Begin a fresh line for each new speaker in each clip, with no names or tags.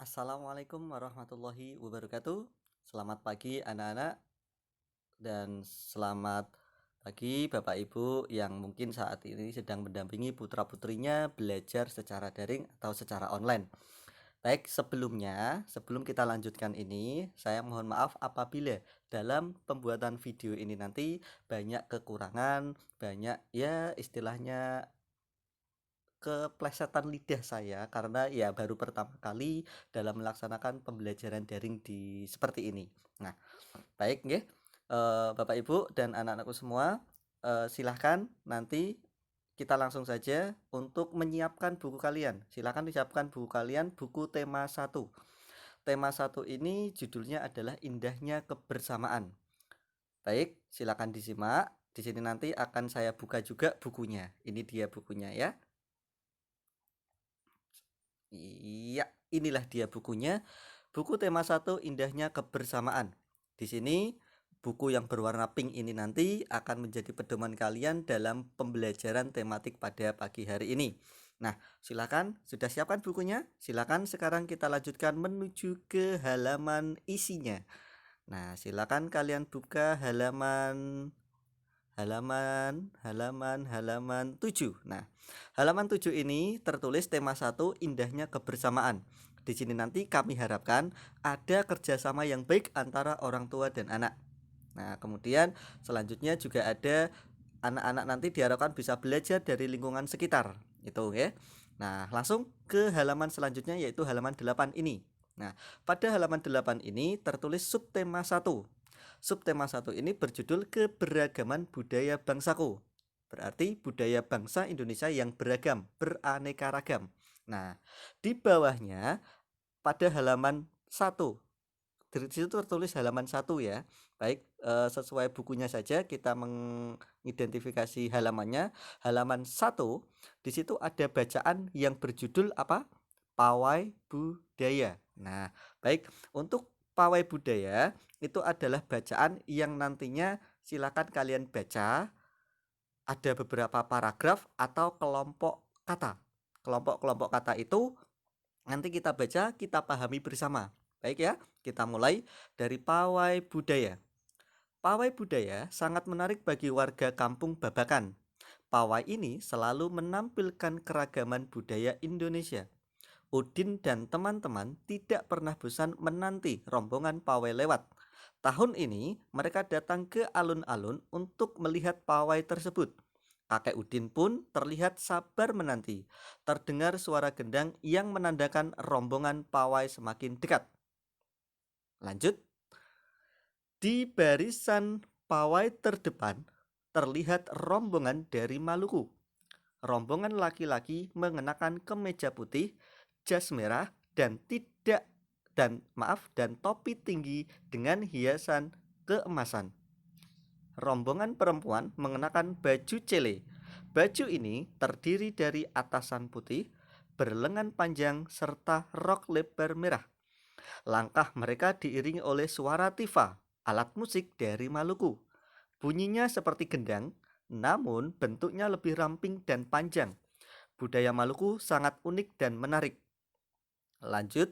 Assalamualaikum warahmatullahi wabarakatuh. Selamat pagi anak-anak dan selamat pagi Bapak Ibu yang mungkin saat ini sedang mendampingi putra-putrinya belajar secara daring atau secara online. Baik, sebelum kita lanjutkan ini, saya mohon maaf apabila dalam pembuatan video ini nanti banyak kekurangan, banyak ya istilahnya keplesetan lidah saya karena ya baru pertama kali dalam melaksanakan pembelajaran daring di seperti ini. Nah, baik nggih, Bapak Ibu dan anak-anakku semua, silahkan nanti kita langsung saja untuk menyiapkan buku kalian. Silakan disiapkan buku kalian, buku tema satu. Tema satu ini judulnya adalah Indahnya Kebersamaan. Baik, silakan disimak. Di sini nanti akan saya buka juga bukunya. Ini dia bukunya ya. Iya, inilah dia bukunya. Buku tema satu Indahnya Kebersamaan. Di sini buku yang berwarna pink ini nanti akan menjadi pedoman kalian dalam pembelajaran tematik pada pagi hari ini. Nah, silakan sudah siapkan bukunya? Silakan sekarang kita lanjutkan menuju ke halaman isinya. Nah, silakan kalian buka halaman 7. Nah, halaman 7 ini tertulis tema 1 Indahnya Kebersamaan. Di sini nanti kami harapkan ada kerjasama yang baik antara orang tua dan anak. Nah, kemudian selanjutnya juga ada anak-anak nanti diharapkan bisa belajar dari lingkungan sekitar. Itu ya. Nah, langsung ke halaman selanjutnya yaitu halaman 8 ini. Nah, pada halaman 8 ini tertulis subtema 1. Subtema 1 ini berjudul Keberagaman Budaya Bangsaku. Berarti budaya bangsa Indonesia yang beragam, beraneka ragam. Nah, di bawahnya pada halaman 1. Di situ tertulis halaman 1 ya. Baik, sesuai bukunya saja kita mengidentifikasi halamannya. Halaman 1, di situ ada bacaan yang berjudul apa? Pawai Budaya. Nah, baik, untuk pawai budaya itu adalah bacaan yang nantinya silakan kalian baca. Ada beberapa paragraf atau kelompok kata. Kelompok-kelompok kata itu nanti kita baca, kita pahami bersama. Baik ya, kita mulai dari pawai budaya. Pawai budaya sangat menarik bagi warga kampung Babakan. Pawai ini selalu menampilkan keragaman budaya Indonesia. Udin dan teman-teman tidak pernah bosan menanti rombongan pawai lewat. Tahun ini mereka datang ke alun-alun untuk melihat pawai tersebut. Kakek Udin pun terlihat sabar menanti. Terdengar suara gendang yang menandakan rombongan pawai semakin dekat. Lanjut. Di barisan pawai terdepan terlihat rombongan dari Maluku. Rombongan laki-laki mengenakan kemeja putih, jas merah dan dan topi tinggi dengan hiasan keemasan. Rombongan perempuan mengenakan baju cele. Baju ini terdiri dari atasan putih, berlengan panjang serta rok lebar merah. Langkah mereka diiringi oleh suara tifa, alat musik dari Maluku. Bunyinya seperti gendang, namun bentuknya lebih ramping dan panjang. Budaya Maluku sangat unik dan menarik. Lanjut,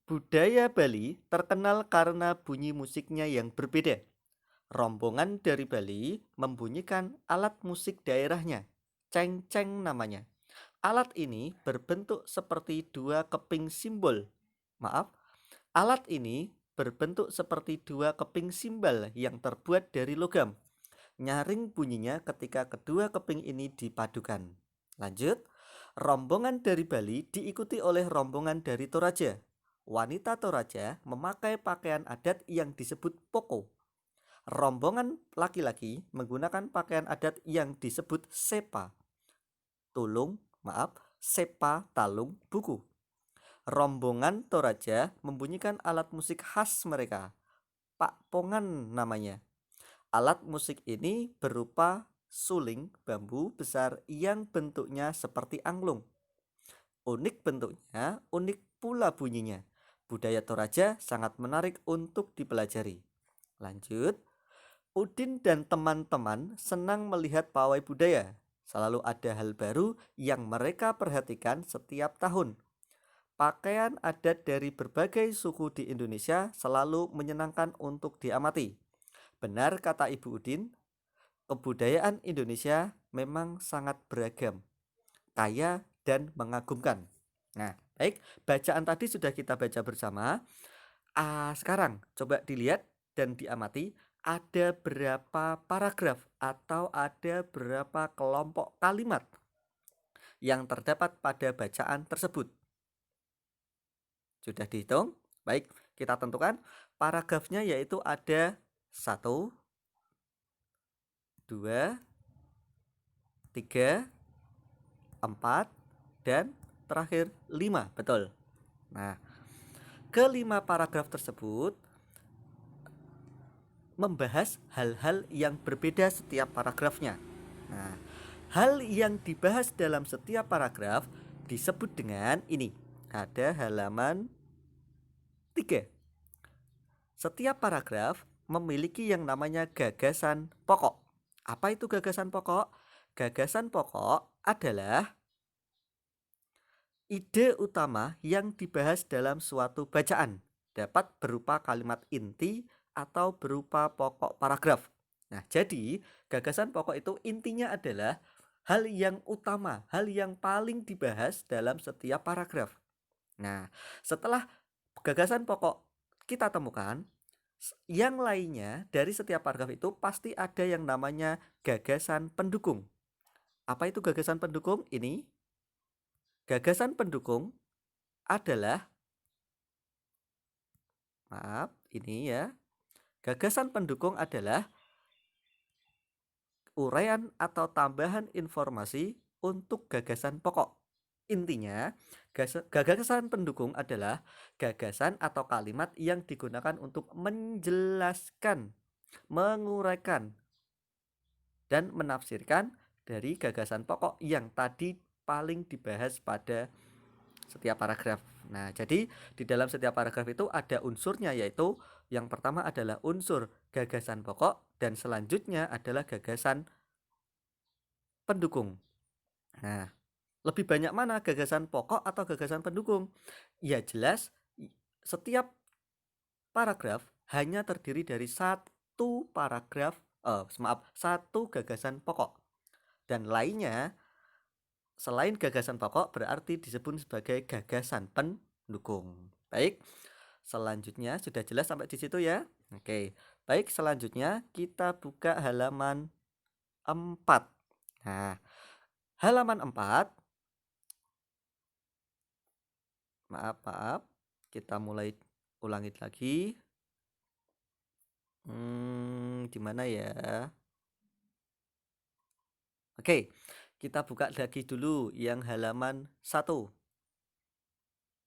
budaya Bali terkenal karena bunyi musiknya yang berbeda. Rombongan dari Bali membunyikan alat musik daerahnya, ceng-ceng namanya. Alat ini berbentuk seperti dua keping simbol. Maaf, alat ini berbentuk seperti dua keping simbal yang terbuat dari logam. Nyaring bunyinya ketika kedua keping ini dipadukan. Lanjut, rombongan dari Bali diikuti oleh rombongan dari Toraja. Wanita Toraja memakai pakaian adat yang disebut poko. Rombongan laki-laki menggunakan pakaian adat yang disebut sepa. Sepa talung buku. Rombongan Toraja membunyikan alat musik khas mereka. Pak Pongan namanya. Alat musik ini berupa suling bambu besar yang bentuknya seperti angklung. Unik bentuknya, unik pula bunyinya. Budaya Toraja sangat menarik untuk dipelajari. Lanjut, Udin dan teman-teman senang melihat pawai budaya. Selalu ada hal baru yang mereka perhatikan setiap tahun. Pakaian adat dari berbagai suku di Indonesia selalu menyenangkan untuk diamati. Benar kata Ibu Udin, kebudayaan Indonesia memang sangat beragam, kaya, dan mengagumkan. Nah, baik, bacaan tadi sudah kita baca bersama. Sekarang coba dilihat dan diamati ada berapa paragraf atau ada berapa kelompok kalimat yang terdapat pada bacaan tersebut. Sudah dihitung? Baik, kita tentukan paragrafnya yaitu ada 1, 2, 3, 4, dan terakhir 5. Betul. Nah, kelima paragraf tersebut membahas hal-hal yang berbeda setiap paragrafnya. Nah, hal yang dibahas dalam setiap paragraf disebut dengan ini. Ada halaman 3. Setiap paragraf memiliki yang namanya gagasan pokok. Apa itu gagasan pokok? Gagasan pokok adalah ide utama yang dibahas dalam suatu bacaan. Dapat berupa kalimat inti atau berupa pokok paragraf. Nah, jadi gagasan pokok itu intinya adalah hal yang utama, hal yang paling dibahas dalam setiap paragraf. Nah, setelah gagasan pokok kita temukan, yang lainnya dari setiap paragraf itu pasti ada yang namanya gagasan pendukung. Apa itu gagasan pendukung? Ini gagasan pendukung adalah, ini ya. Gagasan pendukung adalah uraian atau tambahan informasi untuk gagasan pokok. Intinya, gagasan pendukung adalah gagasan atau kalimat yang digunakan untuk menjelaskan, menguraikan, dan menafsirkan dari gagasan pokok yang tadi paling dibahas pada setiap paragraf. Nah, jadi di dalam setiap paragraf itu ada unsurnya, yaitu yang pertama adalah unsur gagasan pokok dan selanjutnya adalah gagasan pendukung. Nah, lebih banyak mana gagasan pokok atau gagasan pendukung? Ya jelas setiap paragraf hanya terdiri dari satu paragraf, satu gagasan pokok. Dan lainnya selain gagasan pokok berarti disebut sebagai gagasan pendukung. Baik, selanjutnya sudah jelas sampai di situ ya. Oke, baik, selanjutnya kita buka halaman 4. Nah, halaman 4, maaf, kita mulai ulangi lagi. Di mana ya? Oke, kita buka lagi dulu yang halaman 1.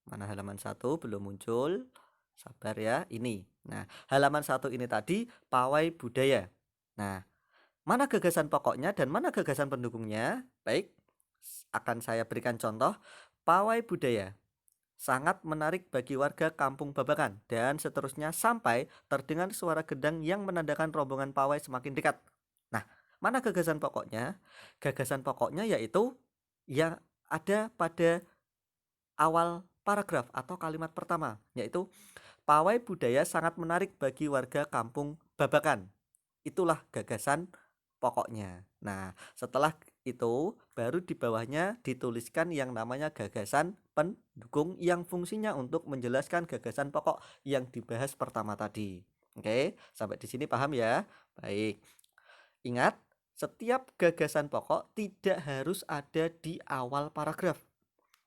Mana halaman 1 belum muncul? Sabar ya, ini. Nah, halaman 1 ini tadi pawai budaya. Nah, mana gagasan pokoknya dan mana gagasan pendukungnya? Baik, akan saya berikan contoh. Pawai budaya sangat menarik bagi warga kampung Babakan dan seterusnya sampai terdengar suara gendang yang menandakan rombongan pawai semakin dekat. Nah, mana gagasan pokoknya? Gagasan pokoknya yaitu yang ada pada awal paragraf atau kalimat pertama, yaitu pawai budaya sangat menarik bagi warga kampung Babakan. Itulah gagasan pokoknya. Nah, setelah itu baru di bawahnya dituliskan yang namanya gagasan pendukung yang fungsinya untuk menjelaskan gagasan pokok yang dibahas pertama tadi. Oke, sampai di sini paham ya? Baik. Ingat, setiap gagasan pokok tidak harus ada di awal paragraf.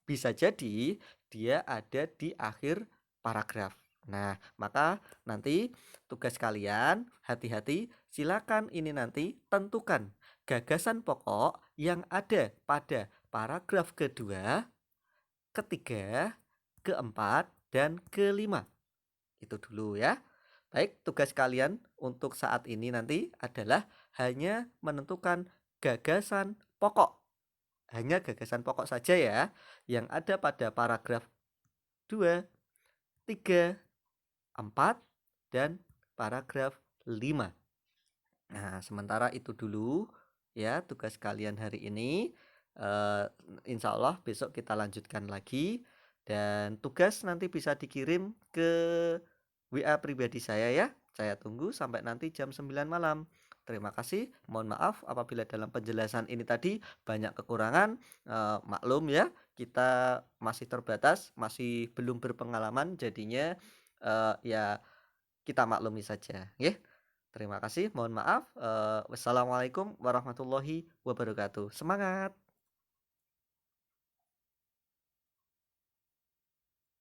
Bisa jadi dia ada di akhir paragraf. Nah, maka nanti tugas kalian hati-hati, silakan ini nanti tentukan gagasan pokok yang ada pada paragraf kedua, ketiga, keempat, dan kelima. Itu dulu ya. Baik, tugas kalian untuk saat ini nanti adalah hanya menentukan gagasan pokok. Hanya gagasan pokok saja ya, yang ada pada paragraf 2, 3, 4, dan paragraf 5. Nah, sementara itu dulu ya tugas kalian hari ini. Insya Allah besok kita lanjutkan lagi. dan tugas nanti bisa dikirim ke WA pribadi saya ya. Saya tunggu sampai nanti jam 9 malam. Terima kasih, mohon maaf apabila dalam penjelasan ini tadi banyak kekurangan, maklum ya, kita masih terbatas, masih belum berpengalaman jadinya, ya kita maklumi saja, nggih. Terima kasih, mohon maaf, wassalamualaikum warahmatullahi wabarakatuh. Semangat.